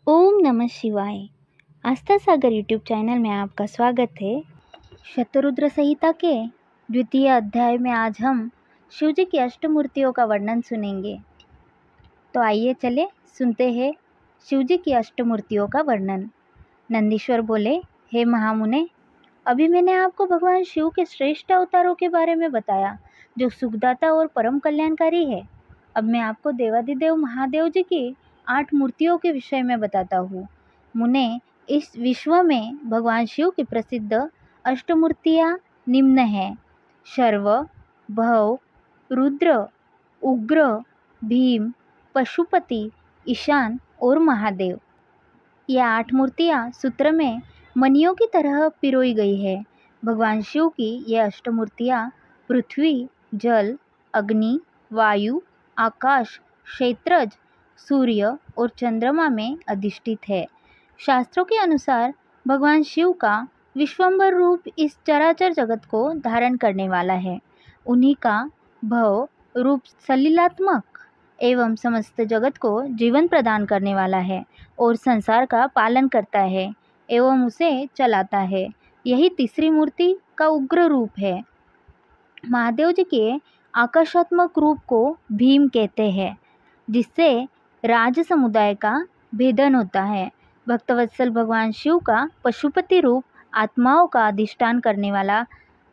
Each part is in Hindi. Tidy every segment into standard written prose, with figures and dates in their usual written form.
ओम नमः शिवाय। आस्था सागर यूट्यूब चैनल में आपका स्वागत है। शतरुद्र संहिता के द्वितीय अध्याय में आज हम शिव जी की अष्टमूर्तियों का वर्णन सुनेंगे। तो आइए चले सुनते हैं शिव जी की अष्टमूर्तियों का वर्णन। नंदीश्वर बोले, हे महामुने, अभी मैंने आपको भगवान शिव के श्रेष्ठ अवतारों के बारे में बताया जो सुखदाता और परम कल्याणकारी है। अब मैं आपको देवादिदेव महादेव जी की 8 मूर्तियों के विषय में बताता हूँ। मुने, इस विश्व में भगवान शिव की प्रसिद्ध अष्टमूर्तियाँ निम्न हैं: शर्व, भव, रुद्र, उग्र, भीम, पशुपति, ईशान और महादेव। ये 8 मूर्तियाँ सूत्र में मणियों की तरह पिरोई गई है। भगवान शिव की ये अष्टमूर्तियाँ पृथ्वी, जल, अग्नि, वायु, आकाश, क्षेत्रज, सूर्य और चंद्रमा में अधिष्ठित है। शास्त्रों के अनुसार भगवान शिव का विश्वंभर रूप इस चराचर जगत को धारण करने वाला है। उन्हीं का भव रूप सलीलात्मक एवं समस्त जगत को जीवन प्रदान करने वाला है और संसार का पालन करता है एवं उसे चलाता है। यही तीसरी मूर्ति का उग्र रूप है। महादेव जी के आकाशात्मक रूप को भीम कहते हैं, जिससे राज समुदाय का भेदन होता है। भक्तवत्सल भगवान शिव का पशुपति रूप आत्माओं का अधिष्ठान करने वाला,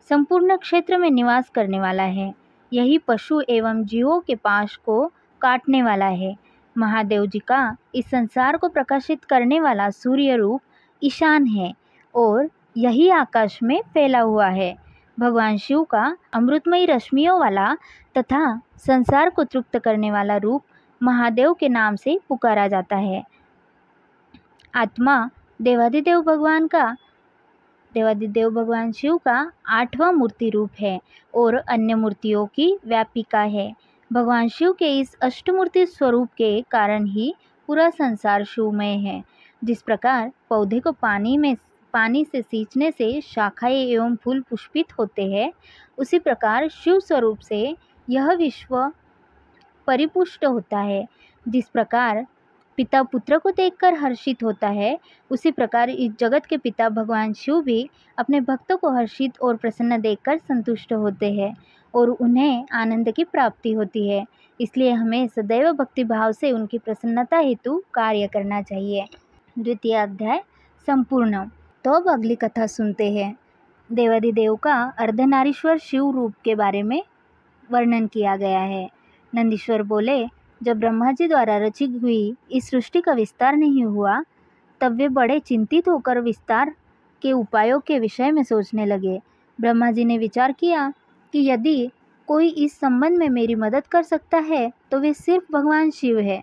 संपूर्ण क्षेत्र में निवास करने वाला है। यही पशु एवं जीवों के पाश को काटने वाला है। महादेव जी का इस संसार को प्रकाशित करने वाला सूर्य रूप ईशान है और यही आकाश में फैला हुआ है। भगवान शिव का अमृतमयी रश्मियों वाला तथा संसार को तृप्त करने वाला रूप महादेव के नाम से पुकारा जाता है। आत्मा देवादिदेव भगवान शिव का 8वां मूर्ति रूप है और अन्य मूर्तियों की व्यापिका है। भगवान शिव के इस अष्टमूर्ति स्वरूप के कारण ही पूरा संसार शिवमय है। जिस प्रकार पौधे को पानी से सींचने से शाखाएं एवं फूल पुष्पित होते हैं, उसी प्रकार शिव स्वरूप से यह विश्व परिपुष्ट होता है। जिस प्रकार पिता पुत्र को देखकर हर्षित होता है, उसी प्रकार इस जगत के पिता भगवान शिव भी अपने भक्तों को हर्षित और प्रसन्न देखकर संतुष्ट होते हैं और उन्हें आनंद की प्राप्ति होती है। इसलिए हमें सदैव भक्ति भाव से उनकी प्रसन्नता हेतु कार्य करना चाहिए। द्वितीय अध्याय संपूर्ण। तो अब अगली कथा सुनते हैं। देवादिदेव का अर्धनारीश्वर शिव रूप के बारे में वर्णन किया गया है। नंदीश्वर बोले, जब ब्रह्मा जी द्वारा रची हुई इस सृष्टि का विस्तार नहीं हुआ, तब वे बड़े चिंतित होकर विस्तार के उपायों के विषय में सोचने लगे। ब्रह्मा जी ने विचार किया कि यदि कोई इस संबंध में मेरी मदद कर सकता है तो वे सिर्फ भगवान शिव है।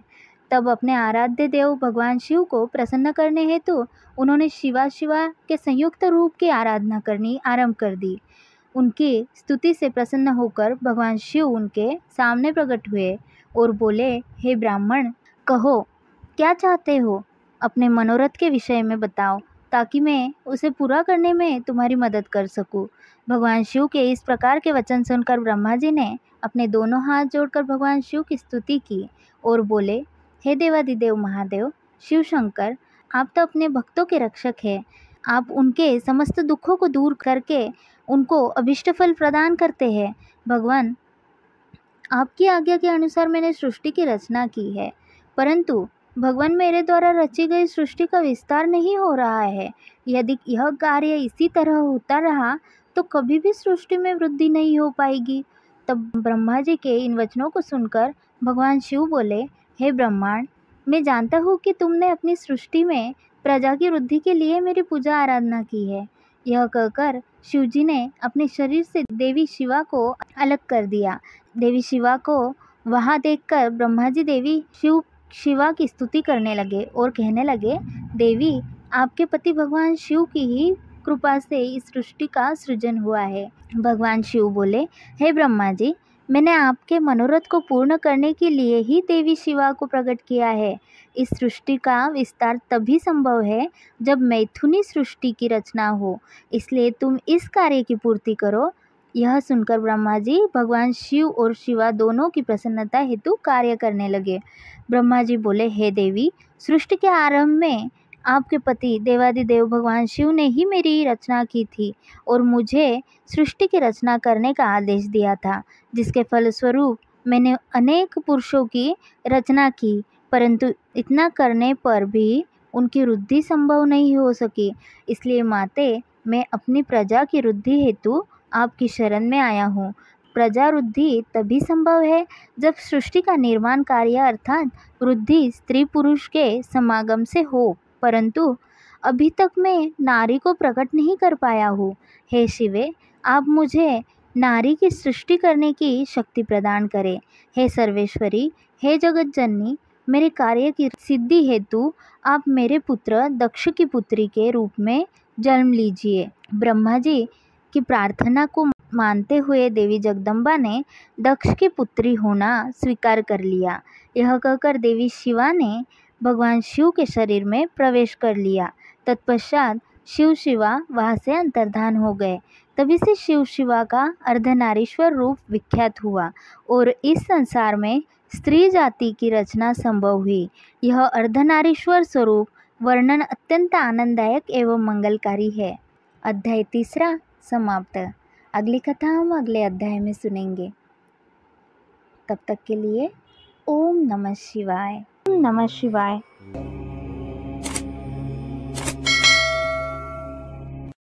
तब अपने आराध्य देव भगवान शिव को प्रसन्न करने हेतु उन्होंने शिवा के संयुक्त रूप की आराधना करनी आरंभ कर दी। उनकी स्तुति से प्रसन्न होकर भगवान शिव उनके सामने प्रकट हुए और बोले, हे ब्राह्मण, कहो क्या चाहते हो? अपने मनोरथ के विषय में बताओ ताकि मैं उसे पूरा करने में तुम्हारी मदद कर सकूं। भगवान शिव के इस प्रकार के वचन सुनकर ब्रह्मा जी ने अपने दोनों हाथ जोड़कर भगवान शिव की स्तुति की और बोले, हे देवादिदेव महादेव शिव शंकर, आप तो अपने भक्तों के रक्षक हैं। आप उनके समस्त दुखों को दूर करके उनको अभिष्ट फल प्रदान करते हैं। भगवान, आपकी आज्ञा के अनुसार मैंने सृष्टि की रचना की है, परंतु भगवान मेरे द्वारा रची गई सृष्टि का विस्तार नहीं हो रहा है। यदि यह कार्य इसी तरह होता रहा तो कभी भी सृष्टि में वृद्धि नहीं हो पाएगी। तब ब्रह्मा जी के इन वचनों को सुनकर भगवान शिव बोले, हे ब्रह्मांड, मैं जानता हूँ कि तुमने अपनी सृष्टि में प्रजा की वृद्धि के लिए मेरी पूजा आराधना की है। यह कहकर शिव जी ने अपने शरीर से देवी शिवा को अलग कर दिया। देवी शिवा को वहाँ देखकर ब्रह्मा जी देवी शिवा की स्तुति करने लगे और कहने लगे, देवी, आपके पति भगवान शिव की ही कृपा से इस सृष्टि का सृजन हुआ है। भगवान शिव बोले, हे ब्रह्मा जी, मैंने आपके मनोरथ को पूर्ण करने के लिए ही देवी शिवा को प्रकट किया है। इस सृष्टि का विस्तार तभी संभव है जब मैथुनी सृष्टि की रचना हो। इसलिए तुम इस कार्य की पूर्ति करो यह सुनकर ब्रह्मा जी भगवान शिव और शिवा दोनों की प्रसन्नता हेतु कार्य करने लगे। ब्रह्मा जी बोले, हे देवी, सृष्टि के आरंभ में आपके पति देवादिदेव भगवान शिव ने ही मेरी रचना की थी और मुझे सृष्टि की रचना करने का आदेश दिया था, जिसके फलस्वरूप मैंने अनेक पुरुषों की रचना की, परंतु इतना करने पर भी उनकी वृद्धि संभव नहीं हो सकी। इसलिए माते, मैं अपनी प्रजा की वृद्धि हेतु आपकी शरण में आया हूँ। प्रजा वृद्धि तभी संभव है जब सृष्टि का निर्माण कार्य अर्थात वृद्धि स्त्री पुरुष के समागम से हो, परंतु अभी तक मैं नारी को प्रकट नहीं कर पाया हूँ। हे शिवे, आप मुझे नारी की सृष्टि करने की शक्ति प्रदान करें। हे सर्वेश्वरी, हे जगत जननी, मेरे कार्य की सिद्धि हेतु आप मेरे पुत्र दक्ष की पुत्री के रूप में जन्म लीजिए। ब्रह्मा जी की प्रार्थना को मानते हुए देवी जगदम्बा ने दक्ष की पुत्री होना स्वीकार कर लिया। यह कहकर देवी शिवा ने भगवान शिव के शरीर में प्रवेश कर लिया। तत्पश्चात शिव शिवा वहाँ से अंतर्धान हो गए। तभी से शिव शिवा का अर्धनारीश्वर रूप विख्यात हुआ और इस संसार में स्त्री जाति की रचना संभव हुई। यह अर्धनारीश्वर स्वरूप वर्णन अत्यंत आनंददायक एवं मंगलकारी है। अध्याय 3 समाप्त। अगली कथा हम अगले अध्याय में सुनेंगे। तब तक के लिए ओम नमः शिवाय। ओम नमः शिवाय।